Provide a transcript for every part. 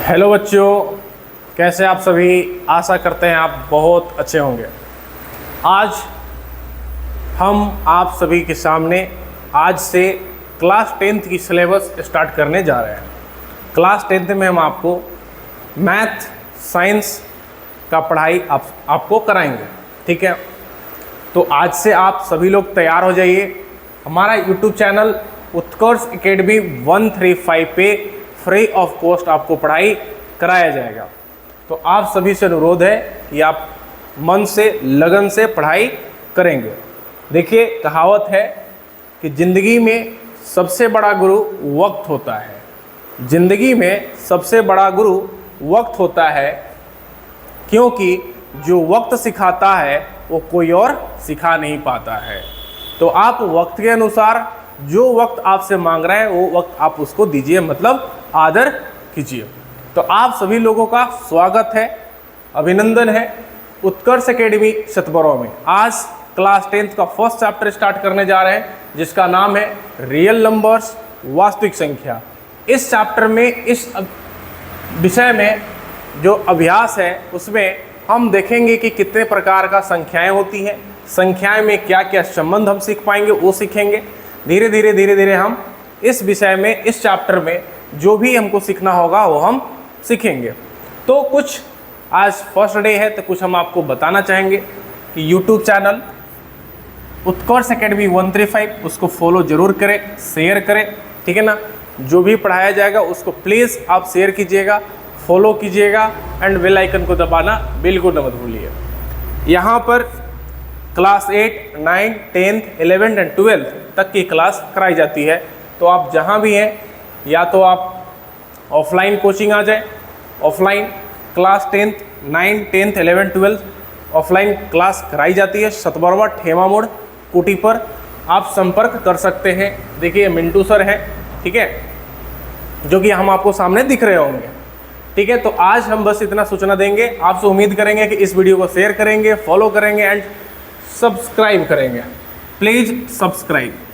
Hello बच्चों, कैसे आप सभी। आशा करते हैं आप बहुत अच्छे होंगे। आज हम आप सभी के सामने आज से क्लास 10th की सिलेबस स्टार्ट करने जा रहे हैं। क्लास 10th में हम आपको मैथ साइंस का पढ़ाई आपको कराएंगे, ठीक है। तो आज से आप सभी लोग तैयार हो जाइए। हमारा यूट्यूब चैनल उत्कर्ष एकेडमी 135 पे फ्री ऑफ कॉस्ट आपको पढ़ाई कराया जाएगा। तो आप सभी से अनुरोध है कि आप मन से लगन से पढ़ाई करेंगे। देखिए, कहावत है कि ज़िंदगी में सबसे बड़ा गुरु वक्त होता है। ज़िंदगी में सबसे बड़ा गुरु वक्त होता है, क्योंकि जो वक्त सिखाता है वो कोई और सिखा नहीं पाता है। तो आप वक्त के अनुसार जो वक्त आपसे मांग रहे हैं वो वक्त आप उसको दीजिए, मतलब आदर कीजिए। तो आप सभी लोगों का स्वागत है, अभिनंदन है उत्कर्ष एकेडमी सतबरौ में। आज क्लास 10th का फर्स्ट चैप्टर स्टार्ट करने जा रहे हैं, जिसका नाम है रियल नंबर्स, वास्तविक संख्या। इस चैप्टर में, इस विषय में जो अभ्यास है उसमें हम देखेंगे कि कितने प्रकार का संख्याएं होती हैं, संख्याएं में क्या क्या संबंध हम सीख पाएंगे वो सीखेंगे। धीरे धीरे हम इस विषय में, इस चैप्टर में जो भी हमको सीखना होगा वो हम सीखेंगे। तो कुछ आज फर्स्ट डे है तो कुछ हम आपको बताना चाहेंगे कि यूट्यूब चैनल उत्कर्ष एकेडमी 135 उसको फॉलो जरूर करें, शेयर करें, ठीक है ना। जो भी पढ़ाया जाएगा उसको प्लीज़ आप शेयर कीजिएगा, फॉलो कीजिएगा एंड बेल आइकन को दबाना बिल्कुल मत भूलिए। यहाँ पर class 8, 9, 10th, 11th and 12th तक की क्लास कराई जाती है। तो आप जहाँ भी हैं, या तो आप ऑफलाइन कोचिंग आ जाए, offline class 10th, 9, 10th, 11th, 12th offline class कराई जाती है। सतबरवा ठेमा मोड़ कुटी पर आप संपर्क कर सकते हैं। देखिए मिंटू सर हैं, ठीक है, जो कि हम आपको सामने दिख रहे होंगे, ठीक है। तो आज हम बस इतना सूचना देंगे, आपसे उम्मीद करेंगे कि इस वीडियो को शेयर करेंगे, फॉलो करेंगे एंड सब्सक्राइब करेंगे। Please subscribe.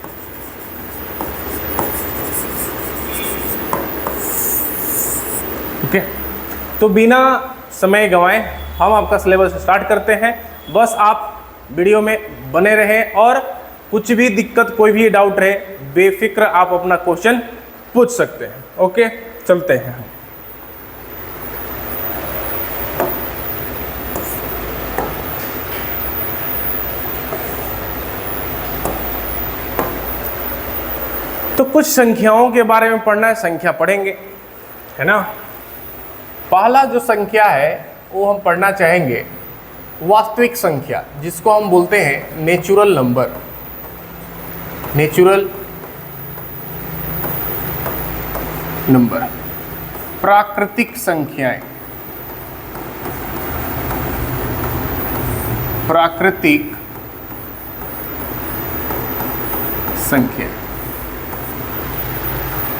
ओके, तो बिना समय गंवाए हम आपका सिलेबस स्टार्ट करते हैं। बस आप वीडियो में बने रहें और कुछ भी दिक्कत, कोई भी डाउट रहे, बेफिक्र आप अपना क्वेश्चन पूछ सकते हैं। ओके, चलते हैं। तो कुछ संख्याओं के बारे में पढ़ना है, संख्या पढ़ेंगे, है ना। पहला जो संख्या है वो हम पढ़ना चाहेंगे वास्तविक संख्या, जिसको हम बोलते हैं नेचुरल नंबर। नेचुरल नंबर, प्राकृतिक संख्याएं, प्राकृतिक संख्या।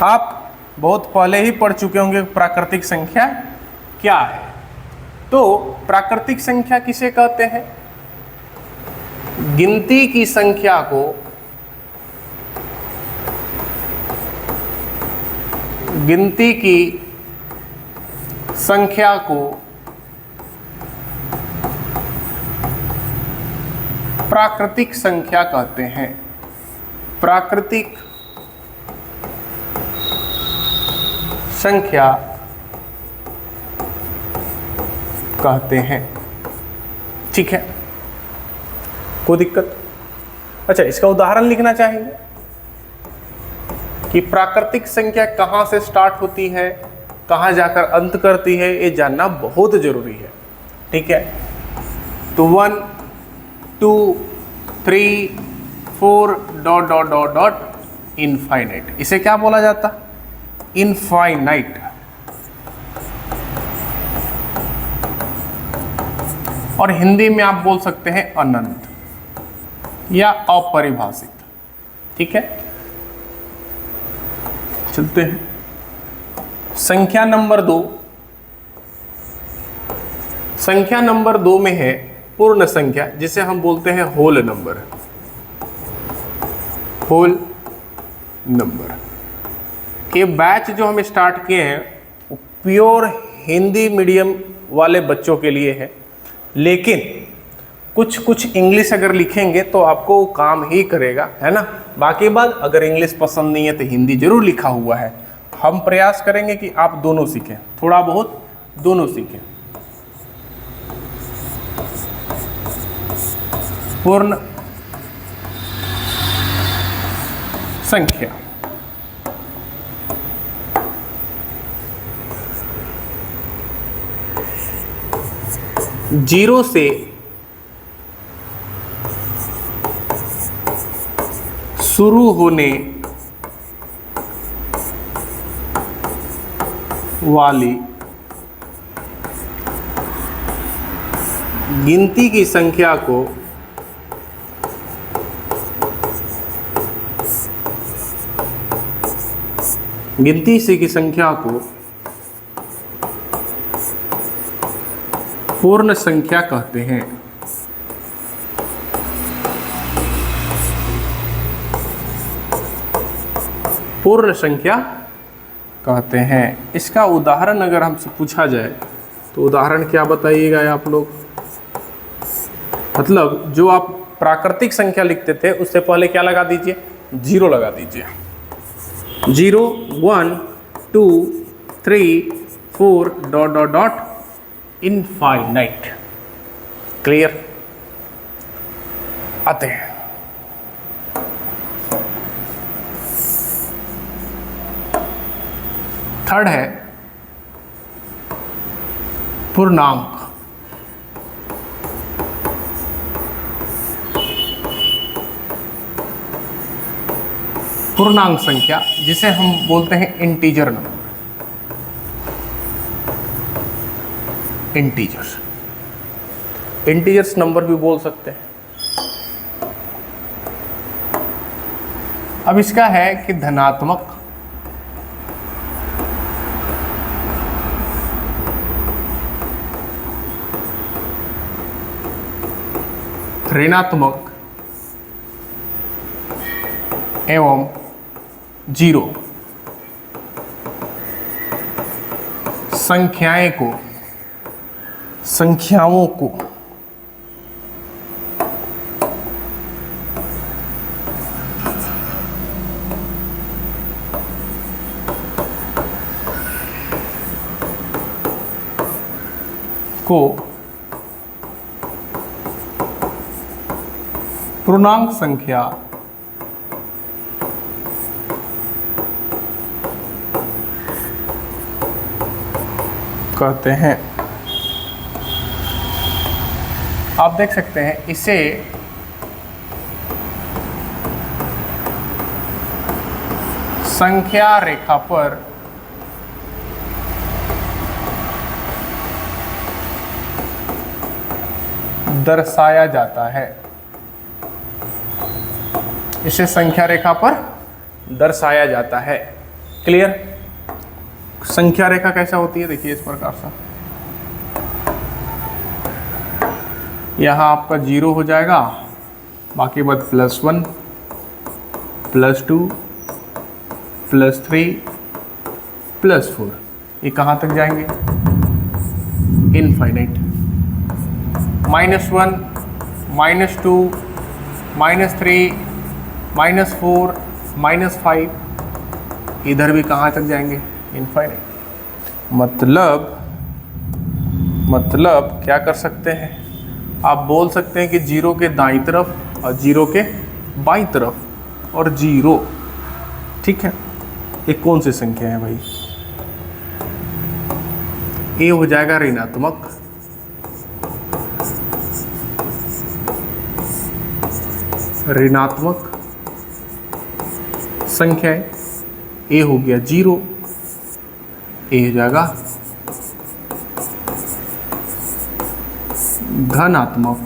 आप बहुत पहले ही पढ़ चुके होंगे प्राकृतिक संख्या क्या है। तो प्राकृतिक संख्या किसे कहते हैं? गिनती की संख्या को प्राकृतिक संख्या कहते हैं। प्राकृतिक संख्या कहते हैं, ठीक है, कोई दिक्कत? अच्छा, इसका उदाहरण लिखना चाहेंगे कि प्राकृतिक संख्या कहाँ से स्टार्ट होती है, कहाँ जाकर अंत करती है, ये जानना बहुत जरूरी है, ठीक है। तो 1, 2, 3, 4 ... इनफाइनाइट, इसे क्या बोला जाता? इनफाइनाइट। और हिंदी में आप बोल सकते हैं अनंत या अपरिभाषित, ठीक है। चलते हैं संख्या नंबर 2। संख्या नंबर 2 में है पूर्ण संख्या, जिसे हम बोलते हैं होल नंबर। होल नंबर के बैच जो हम स्टार्ट किए हैं प्योर हिंदी मीडियम वाले बच्चों के लिए है, लेकिन कुछ कुछ इंग्लिश अगर लिखेंगे तो आपको वो काम ही करेगा, है ना। बाकी बात अगर इंग्लिश पसंद नहीं है तो हिंदी जरूर लिखा हुआ है। हम प्रयास करेंगे कि आप दोनों सीखें, थोड़ा बहुत दोनों सीखें। पूर्ण संख्या, जीरो से शुरू होने वाली गिनती की संख्या को गिनती से की संख्या को पूर्ण संख्या कहते हैं। पूर्ण संख्या कहते हैं। इसका उदाहरण अगर हमसे पूछा जाए तो उदाहरण क्या बताइएगा आप लोग। मतलब जो आप प्राकृतिक संख्या लिखते थे उससे पहले क्या लगा दीजिए, जीरो लगा दीजिए। 0 1 2 3 4 dot dot dot infinite. Clear. आते हैं थर्ड है पूर्णांक। पूर्णांक संख्या जिसे हम बोलते हैं इंटीजर नंबर। इंटीजर्स नंबर भी बोल सकते हैं। अब इसका है कि धनात्मक, ऋणात्मक एवं जीरो संख्याओं को पूर्णांक संख्या कहते हैं। आप देख सकते हैं इसे संख्या रेखा पर दर्शाया जाता है। इसे संख्या रेखा पर दर्शाया जाता है। क्लियर। संख्या रेखा कैसा होती है, देखिए इस प्रकार से। यहाँ आपका जीरो हो जाएगा, बाकी बात +1 +2 +3 +4, ये कहाँ तक जाएंगे, इनफाइनाइट। -1 -2 -3 -4 -5, इधर भी कहाँ तक जाएंगे, इनफाइनाइट। मतलब क्या कर सकते हैं, आप बोल सकते हैं कि जीरो के दाईं तरफ और जीरो के बाईं तरफ और जीरो। ठीक है, ये कौन सी संख्या है भाई, ये हो जाएगा ऋणात्मक। ऋणात्मक संख्या है, ए हो गया जीरो, ए हो जाएगा धनात्मक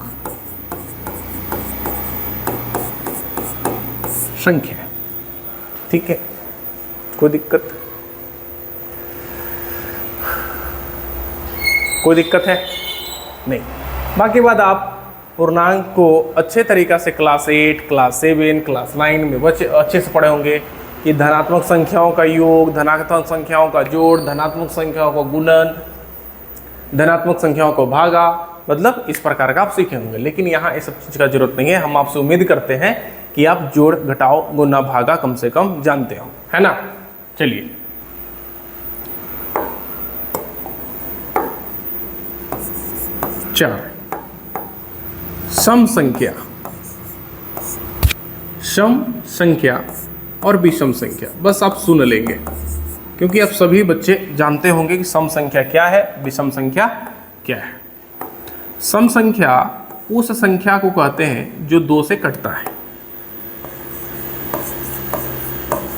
संख्या। ठीक है, कोई दिक्कत है नहीं। बाकी बात आप पूर्णांक को अच्छे तरीक़ा से क्लास 8 क्लास 7 क्लास 9 में अच्छे से पढ़े होंगे। कि धनात्मक संख्याओं का योग, धनात्मक संख्याओं का जोड़, धनात्मक संख्याओं का गुणन, धनात्मक संख्याओं को भागा, मतलब इस प्रकार का आप सीखे होंगे। लेकिन यहाँ इस सब चीज़ का जरूरत नहीं है। हम आपसे उम्मीद करते हैं कि आप जोड़, घटाओ, गुना, भागा कम से कम जानते हो, है ना। चलिए, चार, सम संख्या, सम संख्या और विषम संख्या, बस आप सुन लेंगे क्योंकि आप सभी बच्चे जानते होंगे कि सम संख्या क्या है, विषम संख्या क्या है। सम संख्या उस संख्या को कहते हैं जो 2 से कटता है,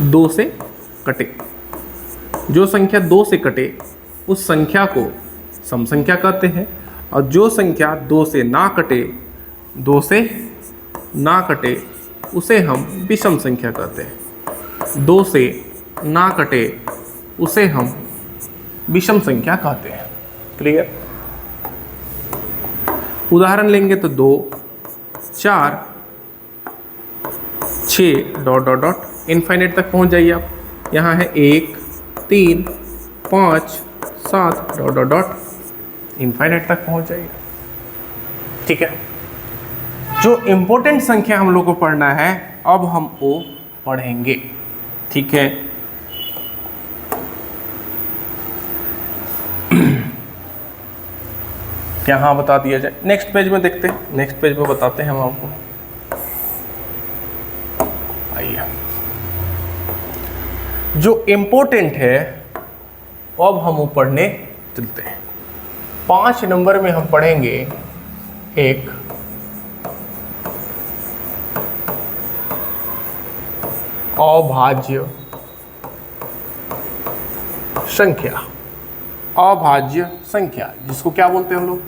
2 से कटे। जो संख्या 2 से कटे उस संख्या को सम संख्या कहते हैं, और जो संख्या 2 से ना कटे, 2 से ना कटे, उसे हम विषम संख्या कहते हैं। 2 से ना कटे उसे हम विषम संख्या कहते हैं। क्लियर? उदाहरण लेंगे तो 2, 4, 6 डॉट डॉट डॉट इनफाइनाइट तक पहुंच जाइए आप। यहाँ है 1, 3, 5, 7 डॉट डॉट डॉट इनफाइनाइट तक पहुंच जाइए। ठीक है, जो इंपॉर्टेंट संख्या हम लोग को पढ़ना है अब हम वो पढ़ेंगे। ठीक है, यहाँ बता दिया जाए। नेक्स्ट पेज में देखते हैं, नेक्स्ट पेज में बताते हैं हम आपको। आइए, जो इम्पोर्टेंट है अब हम वो पढ़ने चलते हैं। 5 नंबर में हम पढ़ेंगे एक अभाज्य संख्या। अभाज्य संख्या जिसको क्या बोलते हैं हम लोग?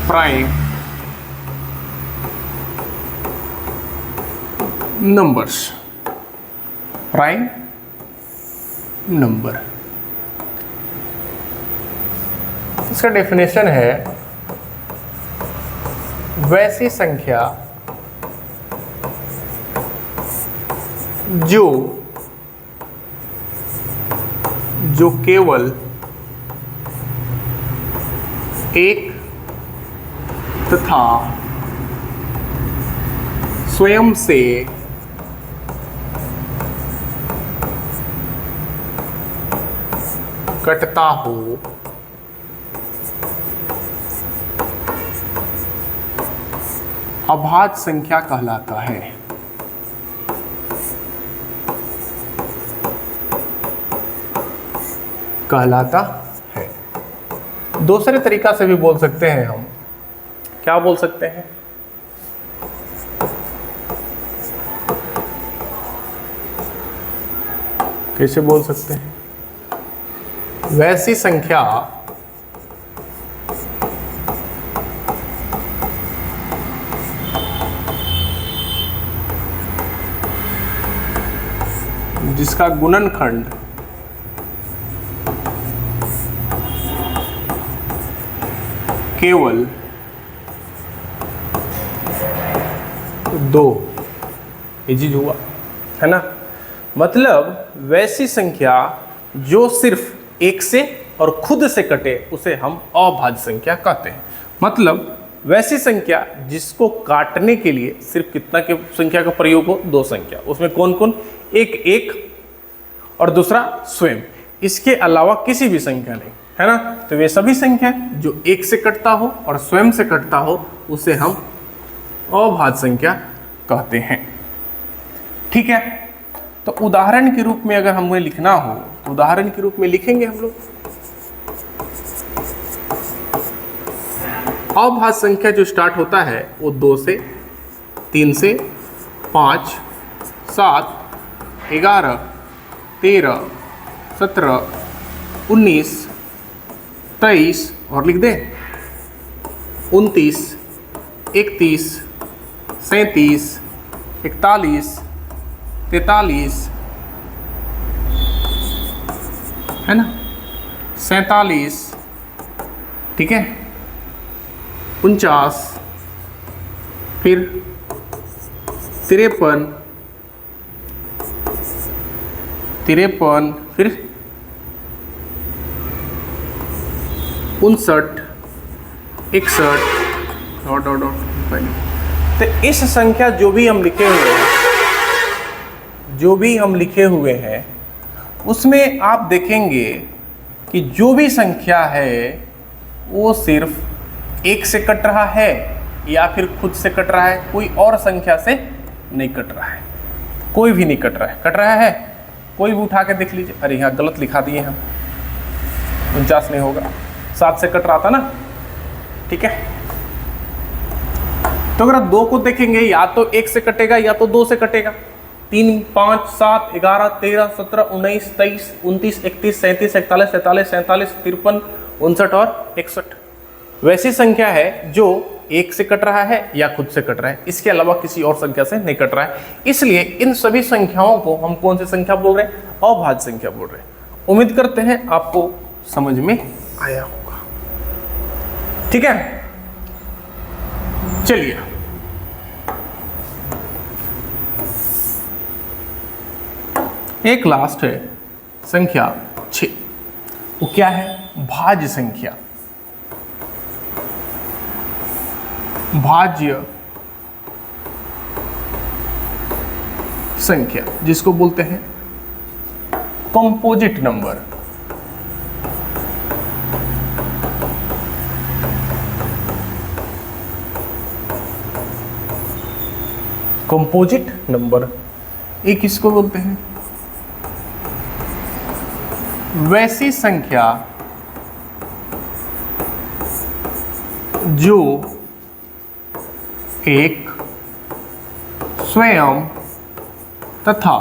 Prime numbers. प्राइम नंबर, इसका डेफिनेशन है वैसी संख्या जो केवल एक तथा स्वयं से कटता हो, अभाज्य संख्या कहलाता है। कहलाता है। दूसरे तरीका से भी बोल सकते हैं हम, क्या बोल सकते हैं? कैसे बोल सकते हैं? वैसी संख्या जिसका गुणनखंड केवल 2, ये चीज हुआ है ना। मतलब वैसी संख्या जो सिर्फ 1 से और खुद से कटे उसे हम अभाज्य संख्या कहते हैं। मतलब वैसी संख्या जिसको काटने के लिए सिर्फ कितना के संख्या का प्रयोग हो? 2 संख्या। उसमें कौन कौन? एक और दूसरा स्वयं, इसके अलावा किसी भी संख्या नहीं, है ना। तो वे सभी संख्या जो 1 से कटता हो और स्वयं से कटता हो उसे हम अभाज्य संख्या कहते हैं। ठीक है, तो उदाहरण के रूप में अगर हमें लिखना हो तो उदाहरण के रूप में लिखेंगे हम लोग। अभाज्य संख्या जो स्टार्ट होता है वो 2 से, 3 से, 5, 7, 11, 13, 17, 19, 23 और लिख दे 29, 31, 37, 41, 43, है ना, 47, ठीक है, 49, फिर 53, 53, फिर 59, 61 डॉट डॉट डॉट। तो इस संख्या जो भी हम लिखे हुए हैं उसमें आप देखेंगे कि जो भी संख्या है वो सिर्फ एक से कट रहा है या फिर खुद से कट रहा है, कोई और संख्या से नहीं कट रहा है, कोई भी नहीं कट रहा है। कोई भी उठा के देख लीजिए, अरे यहाँ गलत लिखा दिए हम, 49 नहीं होगा, 7 से कट रहा था ना, ठीक है। तो अगर आप 2 को देखेंगे या तो 1 से कटेगा या तो 2 से कटेगा। 3, 5, 7, 11, 13, 17, 19, 23, 29, 31, 37, 41, 43, 47, 53, 59 और 61 वैसी संख्या है जो 1 से कट रहा है या खुद से कट रहा है, इसके अलावा किसी और संख्या से नहीं कट रहा है। इसलिए इन सभी संख्याओं को हम कौन सी संख्या बोल रहे हैं? अभाज्य संख्या बोल रहे हैं। उम्मीद करते हैं आपको समझ में आया होगा, ठीक है। चलिए एक लास्ट है संख्या 6, वो क्या है? भाज्य संख्या। भाज्य संख्या जिसको बोलते हैं कंपोजिट नंबर। कंपोजिट नंबर एक किसको बोलते हैं? वैसी संख्या जो एक स्वयं तथा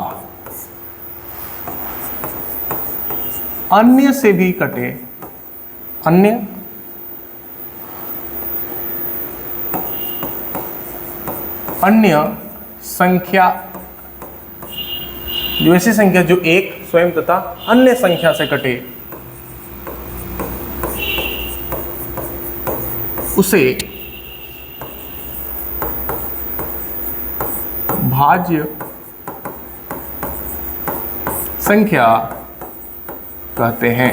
अन्य से भी कटे, अन्य संख्या, जो ऐसी संख्या जो एक स्वयं तथा अन्य संख्या से कटे उसे भाज्य संख्या कहते हैं।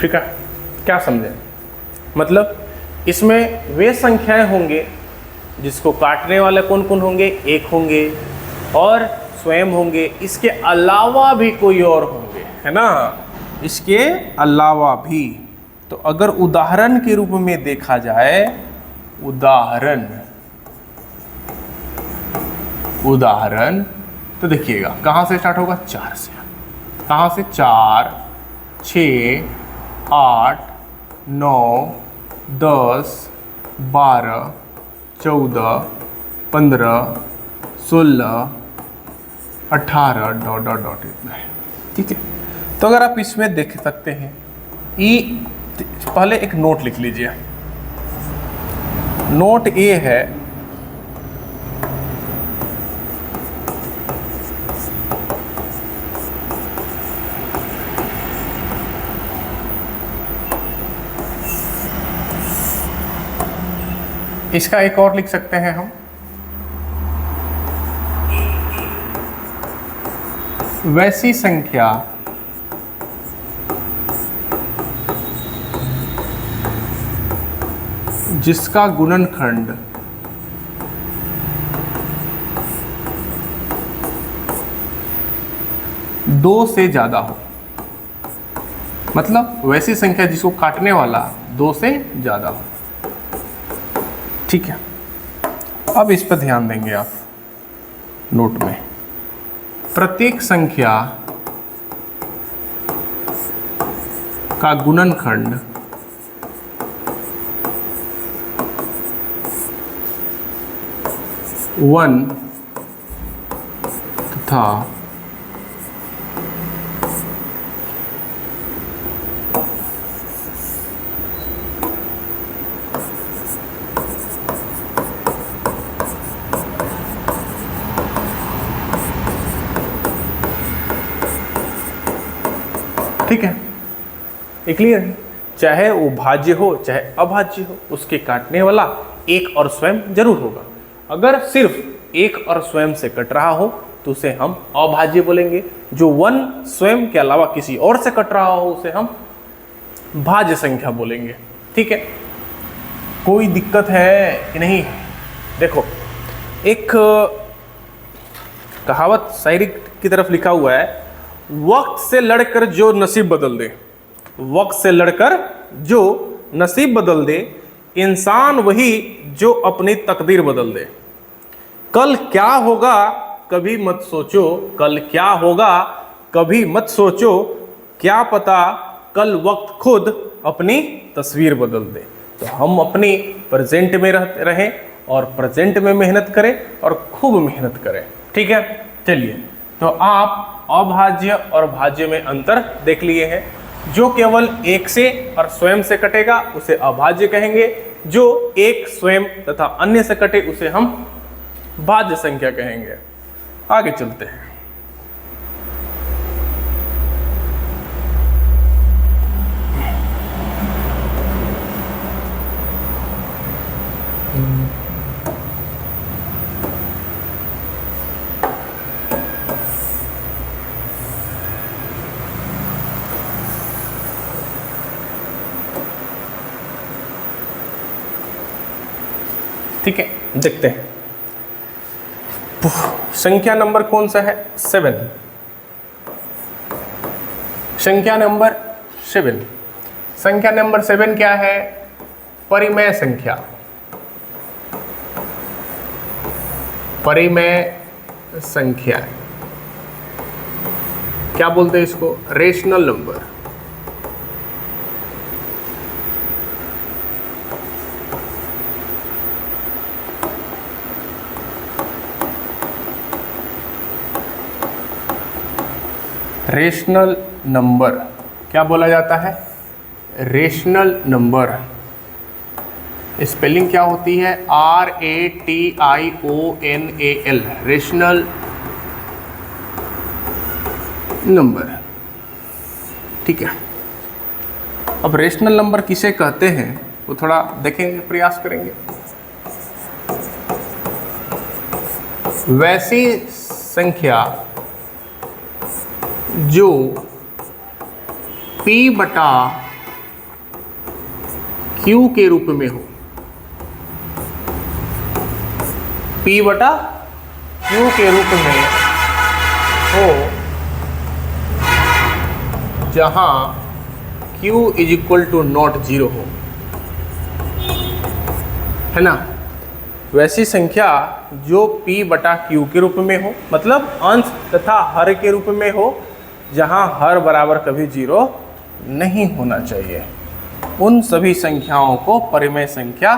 ठीक है, क्या समझे? मतलब इसमें वे संख्याएं होंगे जिसको काटने वाले कौन कौन होंगे? एक होंगे और स्वयं होंगे, इसके अलावा भी कोई और होंगे, है ना, इसके अलावा भी। तो अगर उदाहरण के रूप में देखा जाए, उदाहरण तो देखिएगा कहाँ से स्टार्ट होगा? 4 से। कहाँ से? 4, 6, 8, 9, 10, 12, 14, 15, 16, 18 डॉट डॉट डॉट इतना है, ठीक है। तो अगर आप इसमें देख सकते हैं, पहले एक नोट लिख लीजिए। नोट ये है इसका एक और लिख सकते हैं हम, वैसी संख्या जिसका गुणनखंड दो से ज्यादा हो। मतलब वैसी संख्या जिसको काटने वाला 2 से ज्यादा हो, ठीक है। अब इस पर ध्यान देंगे आप नोट में। प्रत्येक संख्या का गुणनखंड वन तथा ठीक है, ये क्लियर है। चाहे वो भाज्य हो चाहे अभाज्य हो, उसके काटने वाला एक और स्वयं जरूर होगा। अगर सिर्फ एक और स्वयं से कट रहा हो तो उसे हम अभाज्य बोलेंगे। जो 1 स्वयं के अलावा किसी और से कट रहा हो उसे हम भाज्य संख्या बोलेंगे। ठीक है, कोई दिक्कत है कि नहीं? देखो, एक कहावत शायरी की तरफ लिखा हुआ है, वक्त से लड़कर जो नसीब बदल दे, वक्त से लड़कर जो नसीब बदल दे, इंसान वही जो अपनी तकदीर बदल दे। कल क्या होगा कभी मत सोचो, कल क्या होगा कभी मत सोचो, क्या पता कल वक्त खुद अपनी तस्वीर बदल दे। तो हम अपनी प्रेजेंट में रहें और प्रेजेंट में मेहनत करें और खूब मेहनत करें। ठीक है, चलिए, तो आप अभाज्य और भाज्य में अंतर देख लिए हैं। जो केवल एक से और स्वयं से कटेगा उसे अभाज्य कहेंगे, जो एक स्वयं तथा अन्य से कटे उसे हम भाज्य संख्या कहेंगे। आगे चलते हैं। ठीक है, देखते हैं संख्या नंबर कौन सा है? 7। संख्या नंबर 7। संख्या नंबर 7 क्या है? परिमेय संख्या। परिमेय संख्या क्या बोलते हैं इसको? Rational number. रेशनल नंबर क्या बोला जाता है? Rational number. स्पेलिंग क्या होती है? RATIONAL, rational number. ठीक है, अब रेशनल नंबर किसे कहते हैं वो थोड़ा देखेंगे, प्रयास करेंगे। वैसी संख्या जो P बटा Q के रूप में हो, P बटा Q के रूप में हो, जहां Q is equal to not 0 हो, है ना? वैसी संख्या जो P बटा Q के रूप में हो, मतलब अंश तथा हर के रूप में हो, जहां हर बराबर कभी 0 नहीं होना चाहिए, उन सभी संख्याओं को परिमेय संख्या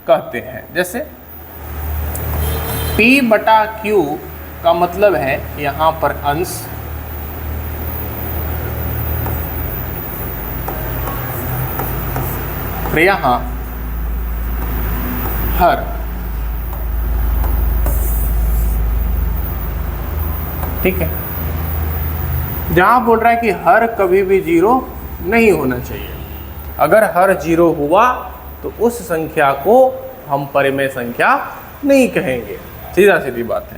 कहते हैं। जैसे P बटा Q का मतलब है यहां पर अंश, और यहां हर। ठीक है, जहां बोल रहा है कि हर कभी भी 0 नहीं होना चाहिए। अगर हर 0 हुआ तो उस संख्या को हम परिमेय संख्या नहीं कहेंगे। सीधा सीधी बात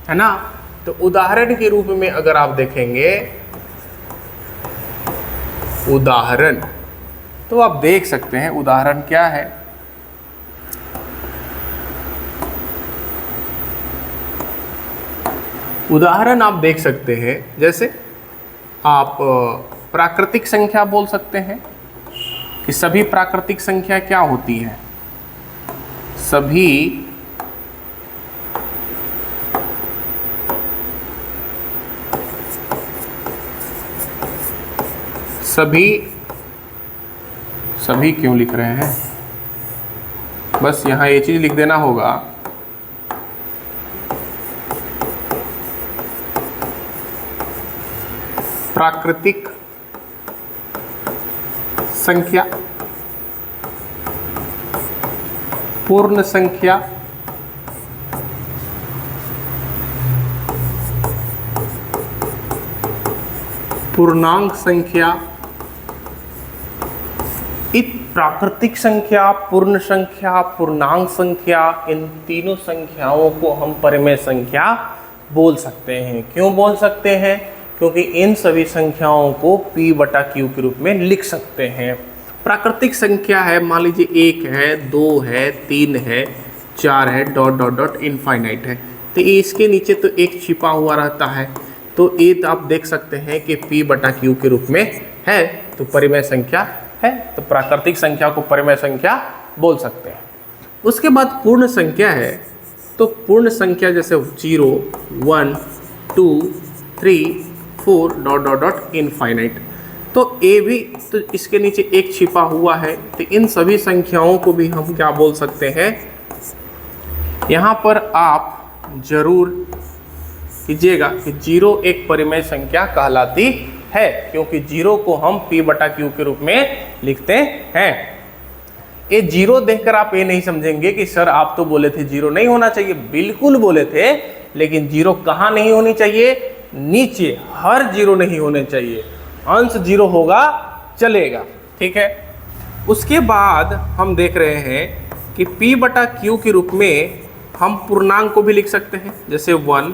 है ना? तो उदाहरण के रूप में अगर आप देखेंगे, उदाहरण, तो आप देख सकते हैं उदाहरण क्या है। उदाहरण आप देख सकते हैं, जैसे आप प्राकृतिक संख्या बोल सकते हैं कि सभी प्राकृतिक संख्या क्या होती है? सभी क्यों लिख रहे हैं? बस यहाँ ये चीज लिख देना होगा, प्राकृतिक संख्या, पूर्ण संख्या, पूर्णांक संख्या। प्राकृतिक संख्या, पूर्ण संख्या, पूर्णांक संख्या, इन तीनों संख्याओं को हम परिमेय संख्या बोल सकते हैं। क्यों बोल सकते हैं? क्योंकि इन सभी संख्याओं को p बटा q के रूप में लिख सकते हैं। प्राकृतिक संख्या है, मान लीजिए 1 है, 2 है, 3 है, 4 है, डॉट डॉट डॉट इनफाइनाइट है, तो इसके नीचे तो एक छिपा हुआ रहता है, तो ये तो आप देख सकते हैं कि p बटा q के रूप में है, तो परिमेय संख्या है। तो प्राकृतिक संख्या को परिमेय संख्या बोल सकते हैं। उसके बाद पूर्ण संख्या है, तो पूर्ण संख्या जैसे 0, 1, 2, 3, 4 डॉट डॉट डॉट इनफाइनाइट, तो ए भी तो इसके नीचे एक छिपा हुआ है, तो इन सभी संख्याओं को भी हम क्या बोल सकते हैं? यहाँ पर आप जरूर कीजिएगा कि 0 एक परिमेय संख्या कहलाती है, क्योंकि 0 को हम p बटा q के रूप में लिखते हैं। ये 0 देखकर आप ये नहीं समझेंगे कि सर आप तो बोले थे 0 नहीं होना चाहिए। बिल्कुल बोले थे, लेकिन 0 कहाँ नहीं होनी चाहिए? नीचे, हर 0 नहीं होने चाहिए, अंश 0 होगा चलेगा, ठीक है। उसके बाद हम देख रहे हैं कि p बटा q के रूप में हम पूर्णांक को भी लिख सकते हैं, जैसे 1,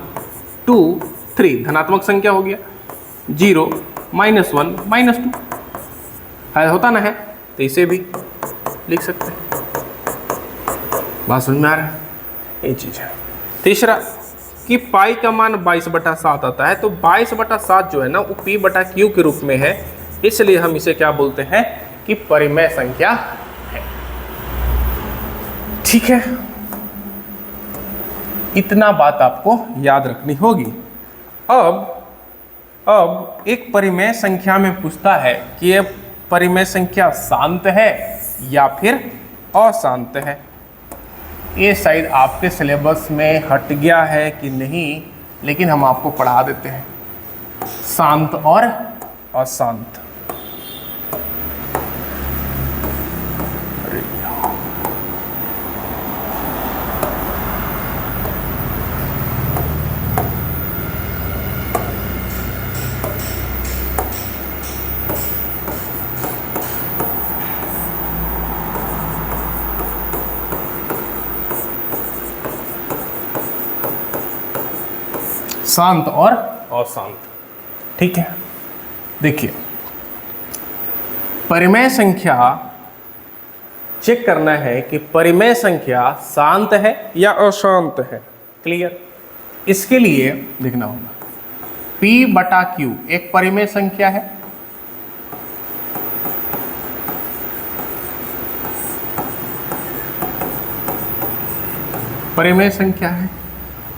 2, 3 धनात्मक संख्या हो गया, 0, -1, -2 है, होता ना है, तो इसे भी लिख सकते हैं। बात समझ में आ रहा है? ये चीज़ है। तीसरा कि पाई का मान 22/7 आता है, तो 22/7 जो है ना वो p बटा q के रूप में है, इसलिए हम इसे क्या बोलते हैं कि परिमेय संख्या है। ठीक है, इतना बात आपको याद रखनी होगी। अब एक परिमेय संख्या में पूछता है कि यह परिमेय संख्या शांत है या फिर अशांत है। ये शायद आपके सिलेबस में हट गया है कि नहीं, लेकिन हम आपको पढ़ा देते हैं, शांत और अशांत। शांत और अशांत, ठीक है। देखिए, परिमेय संख्या चेक करना है कि परिमेय संख्या शांत है या अशांत है। क्लियर? इसके लिए देखना होगा p बटा q एक परिमेय संख्या है, परिमेय संख्या है।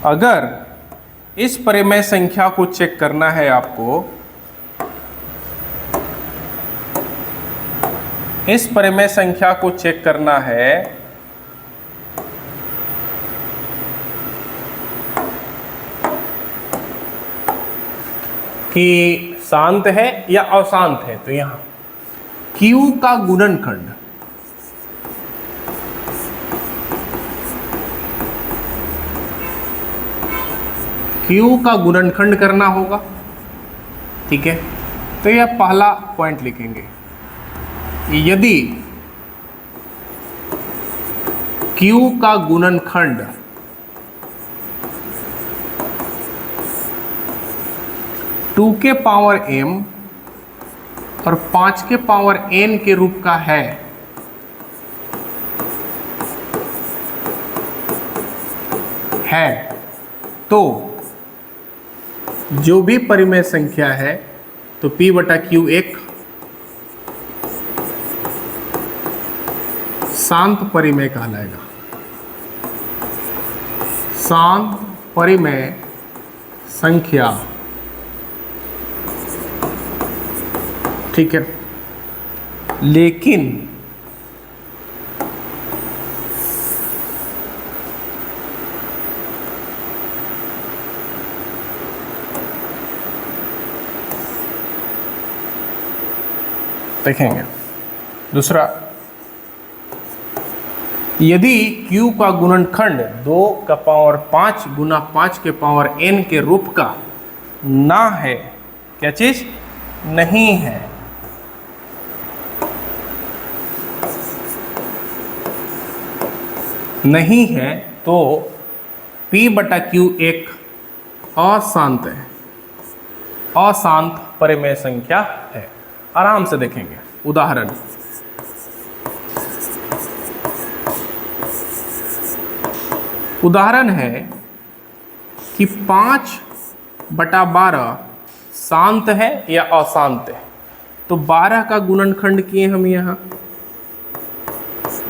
अगर इस परिमेय संख्या को चेक करना है आपको, इस परिमेय संख्या को चेक करना है कि शांत है या अशांत है, तो यहां q का गुणनखंड, q का गुणनखंड करना होगा, ठीक है। तो यह पहला पॉइंट लिखेंगे, यदि q का गुणनखंड टू के पावर m और 5 के पावर n के रूप का है तो जो भी परिमेय संख्या है तो p बटा q एक शांत परिमेय कहलाएगा। शांत परिमेय संख्या, ठीक है। लेकिन देखेंगे दूसरा, यदि q का गुणनखंड 2 का पावर 5 गुना 5 के पावर n के रूप का ना है, क्या चीज नहीं है, नहीं है, तो p बटा q एक अशांत है, अशांत परिमेय संख्या है। आराम से देखेंगे उदाहरण। उदाहरण है कि 5/12 शांत है या अशांत है। तो 12 का गुणनखंड किए हम यहाँ,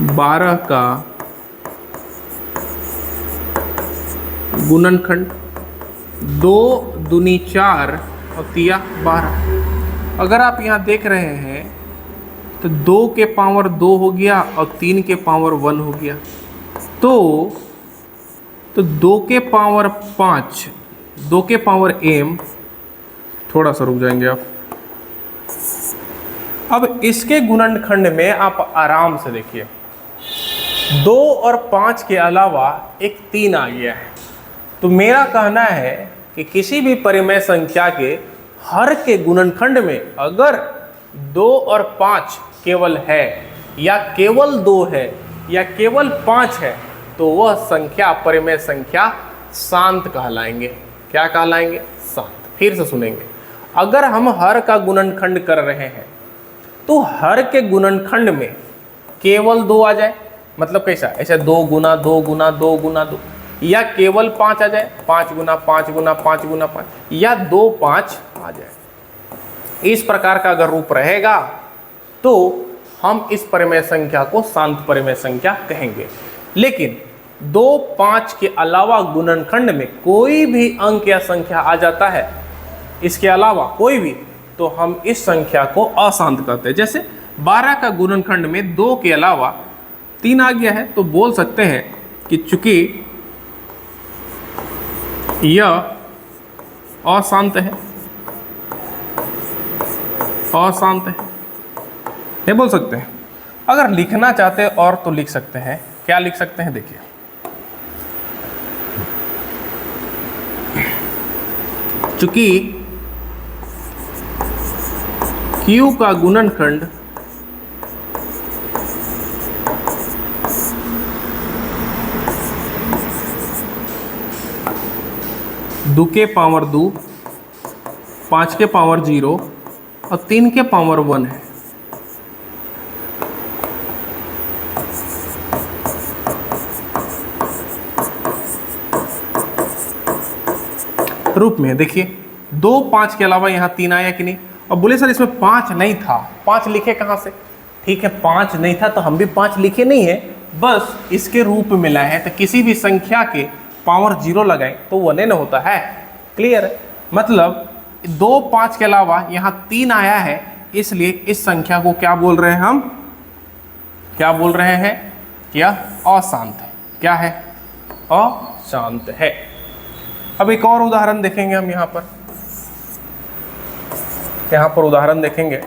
12 का गुणनखंड, 2 दूनी 4 और 3 12। अगर आप यहाँ देख रहे हैं तो 2 के पावर 2 हो गया और 3 के पावर 1 हो गया। तो 2 के पावर 5, 2 के पावर m, थोड़ा सा रुक जाएंगे आप। अब इसके गुणनखंड में आप आराम से देखिए, 2 और 5 के अलावा एक 3 आ गया है। तो मेरा कहना है कि किसी भी परिमेय संख्या के हर के गुणनखंड में अगर 2 और 5 केवल है या केवल 2 है या केवल 5 है तो वह संख्या परिमेय संख्या शांत कहलाएंगे। क्या कहलाएंगे? शांत। फिर से सुनेंगे, अगर हम हर का गुणनखंड कर रहे हैं तो हर के गुणनखंड में केवल 2 आ जाए, मतलब कैसा? ऐसा 2 गुना 2 गुना 2 गुना 2, या केवल 5 आ जाए, 5 गुना 5 गुना 5 गुना 5, या 2 5 आ जाए। इस प्रकार का अगर रूप रहेगा तो हम इस परिमेय संख्या को शांत परिमेय संख्या कहेंगे। लेकिन 2 5 के अलावा गुणनखंड में कोई भी अंक या संख्या आ जाता है, इसके अलावा कोई भी, तो हम इस संख्या को अशांत कहते हैं। जैसे 12 का गुणनखंड में 2 के अलावा 3 आ गया है तो बोल सकते हैं कि चूंकि यह अशांत है, अशांत है, ये बोल सकते हैं। अगर लिखना चाहते हैं और तो लिख सकते हैं। क्या लिख सकते हैं? देखिए, चूंकि Q का गुणनखंड दो के पावर 2, 5 के पावर 0 और 3 के पावर 1 है। रूप में देखिए, 2 5 के अलावा यहाँ 3 आया कि नहीं? और बोले सर इसमें 5 नहीं था, 5 लिखे कहाँ से? ठीक है, 5 नहीं था तो हम भी 5 लिखे नहीं है, बस इसके रूप में लाए हैं। तो किसी भी संख्या के पावर 0 लगाएं तो वो नहीं होता है। क्लियर है? मतलब 2 5 के अलावा यहाँ 3 आया है, इसलिए इस संख्या को क्या बोल रहे हैं हम? क्या बोल रहे हैं? क्या? अशांत है। क्या है? अशांत है। अब एक और उदाहरण देखेंगे हम यहाँ पर। उदाहरण देखेंगे।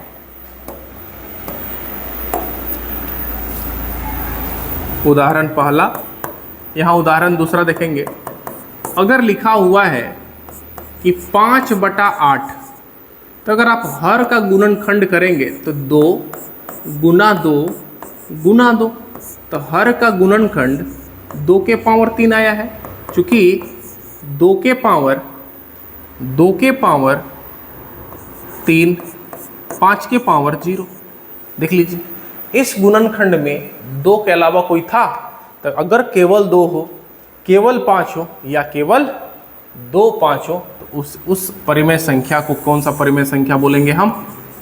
उदाहरण पहला, यहाँ उदाहरण दूसरा देखेंगे। अगर लिखा हुआ है कि 5/8, तो अगर आप हर का गुणनखंड करेंगे तो 2 गुना 2 गुना 2, तो हर का गुणनखंड 2 के पावर 3 आया है। चूंकि 2 के पावर 3, 5 के पावर 0। देख लीजिए, इस गुणनखंड में 2 के अलावा कोई था, तो अगर केवल 2 हो, केवल 5 हो या केवल 2 5 हो तो उस परिमेय संख्या को कौन सा परिमेय संख्या बोलेंगे हम?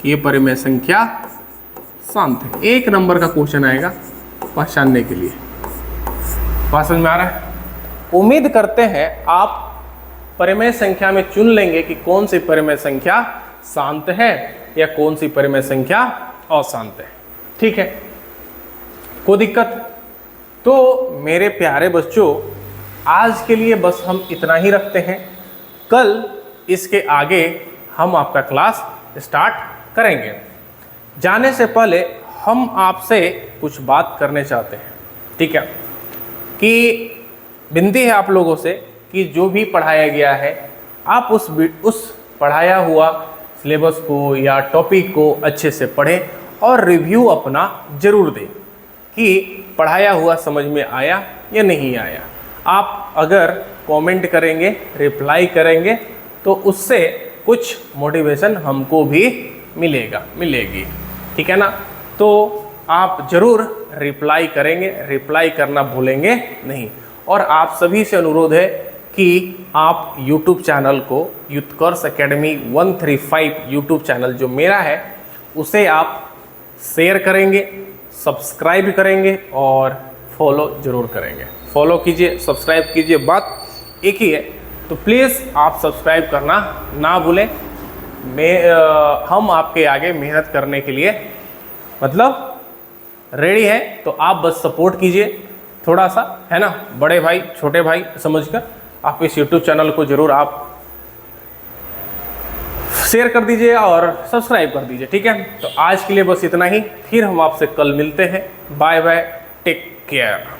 कि ये परिमेय संख्या शांत है। 1 नंबर का क्वेश्चन आएगा पहचानने के लिए। बात समझ में आ रहा है? उम्मीद करते हैं आप परिमेय संख्या में चुन लेंगे कि कौन सी परिमेय संख्या शांत है या कौन सी परिमेय संख्या अशांत है। ठीक है, कोई दिक्कत? तो मेरे प्यारे बच्चों, आज के लिए बस हम इतना ही रखते हैं। कल इसके आगे हम आपका क्लास स्टार्ट करेंगे। जाने से पहले हम आपसे कुछ बात करने चाहते हैं। ठीक है, कि विनती है आप लोगों से कि जो भी पढ़ाया गया है आप उस पढ़ाया हुआ सिलेबस को या टॉपिक को अच्छे से पढ़ें और रिव्यू अपना ज़रूर दें कि पढ़ाया हुआ समझ में आया या नहीं आया। आप अगर कमेंट करेंगे, रिप्लाई करेंगे तो उससे कुछ मोटिवेशन हमको भी मिलेगी, ठीक है ना। तो आप ज़रूर रिप्लाई करेंगे, रिप्लाई करना भूलेंगे नहीं। और आप सभी से अनुरोध है कि आप YouTube चैनल को, युत्कर्ष एकेडमी 135 YouTube चैनल जो मेरा है उसे आप शेयर करेंगे, सब्सक्राइब करेंगे और फॉलो ज़रूर करेंगे। फॉलो कीजिए, सब्सक्राइब कीजिए, बात एक ही है। तो प्लीज़ आप सब्सक्राइब करना ना भूलें। हम आपके आगे मेहनत करने के लिए मतलब रेडी है, तो आप बस सपोर्ट कीजिए थोड़ा सा, है ना। बड़े भाई छोटे भाई समझकर आप इस YouTube चैनल को ज़रूर आप शेयर कर दीजिए और सब्सक्राइब कर दीजिए, ठीक है। तो आज के लिए बस इतना ही, फिर हम आपसे कल मिलते हैं। Bye bye, take care.